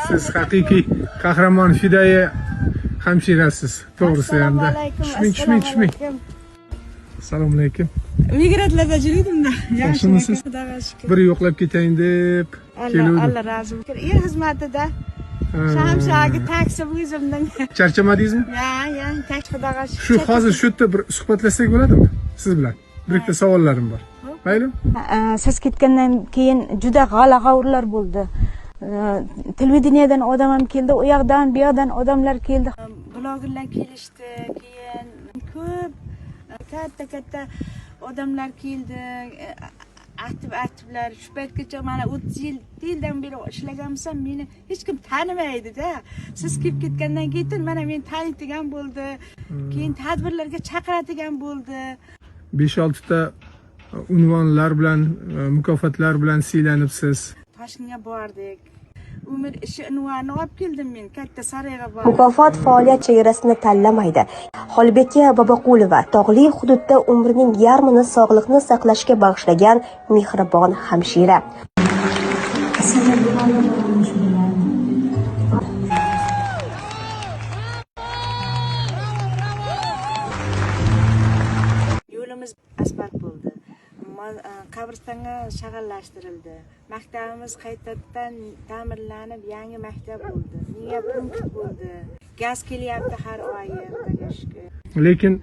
Siz haqiqiy qahramon fidaya hamshirasiz. To'g'risi ham. Tushmang. Assalomu alaykum. Migrantlarda yuruvdim-da. Yaxshimisiz? Bir yo'qlab ketayin deb keluvdim. Allah razı olsun. Er xizmatida Shamshagi taksi o'zimdan. Charchamadingizmi? Ya, taksi xudoga shukr. Shu hozir shu yerda bir suhbatlassak bo'ladimi? Siz bilan. Bir ikkita savollarim bor. Maylimi? Siz ketgandan keyin juda g'ala-g'avurlar bo'ldi. Televideniyadan odam ham keldi, u yoqdan, bu yoqdan odamlar keldi. Blogerlar kelishdi, keyin ko'p katta odamlar keldi. Aktivlar shu paytgacha mana 30 yildan beri ishlaganman, meni hech kim tanimaydi-da. Siz kelib ketgandan keyin mana meni taniydigan bo'ldi. Keyin tadbirlarga chaqiradigan bo'ldi. 5-6 ta unvonlar bilan, mukofotlar bilan siylanibsiz. Toshkentga bordik. Umr ishi unvoni olib keldim men, katta saroyga bordim. Mukofot faoliyat chegarasini tanlamaydi. Xolbeka Boboqulova tog'li hududda umrining yarmini sog'liqni saqlashga bag'ishlagan mehribon hamshira. Yo'limiz asfalt bo'ldi. Qabristonga shag'allashtirildi. Maktabimiz qaytadan ta'mirlanib, yangi maktab bo'ldi. Nega punkt bo'ldi? Gaz kelyapti har oy, Xudoga shukr. Lekin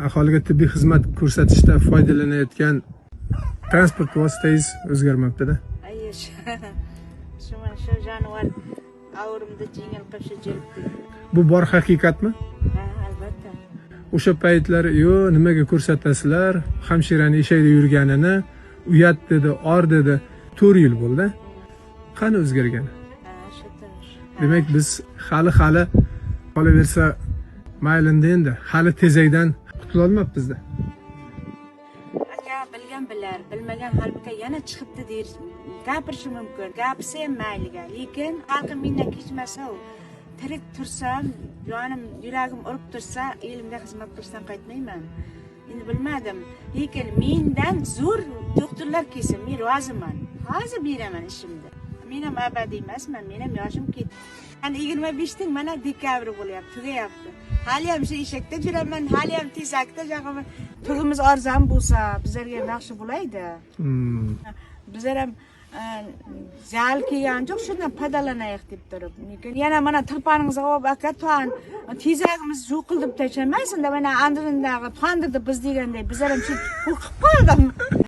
aholiga tibbiy xizmat ko'rsatishda foydalanayotgan transport vositangiz o'zgarmabdi-da. Shu jonivor avrimda jingil qilib jiribdi. Bu bor haqiqatmi? Ha, albatta. O'sha paytlar nimaga ko'rsatasizlar? Hamshirani eshakda yurganini uyat dedi, or dedi. 4 yil bo'ldi. Qani o'zgargan? Demak biz hali qolaversa maylinda endi hali tezakdan qutula olmabmiz-da. Aka bilgan bilar, bilmagan halbuki yana chiqibdi der. Gapirishi mumkin. Gapirsa ham mayliga, lekin xalqim mendan kechmasa, tirik tursam, jonim, yuragim urib tursa, elimga xizmat qilsam qaytmayman. Endi bilmadim, lekin mendan zo'r doktorlar kelsa, men roziman. Hozir beraman ishimda. Men ham abadiy emasman, men ham yoshim ketdi. Ana 25 dan mana dekabr bo'lyapti, tugayapti. Hali ham shu eshakda yuraman, hali ham tezakda jag'aman. Turimiz arzon bo'lsa, bizlarga yaxshi bo'laydi. Bizlar ham zal kelgan yo'q, shundan foydalanaylik deb turib. Lekin yana mana tilpaningizga olib aka to'an, tezagimiz yo'q qilib tashlamaysin-da, mana Andrindagi to'ndirdi biz deganday, bizlar ham shu qo'rqib qoldim.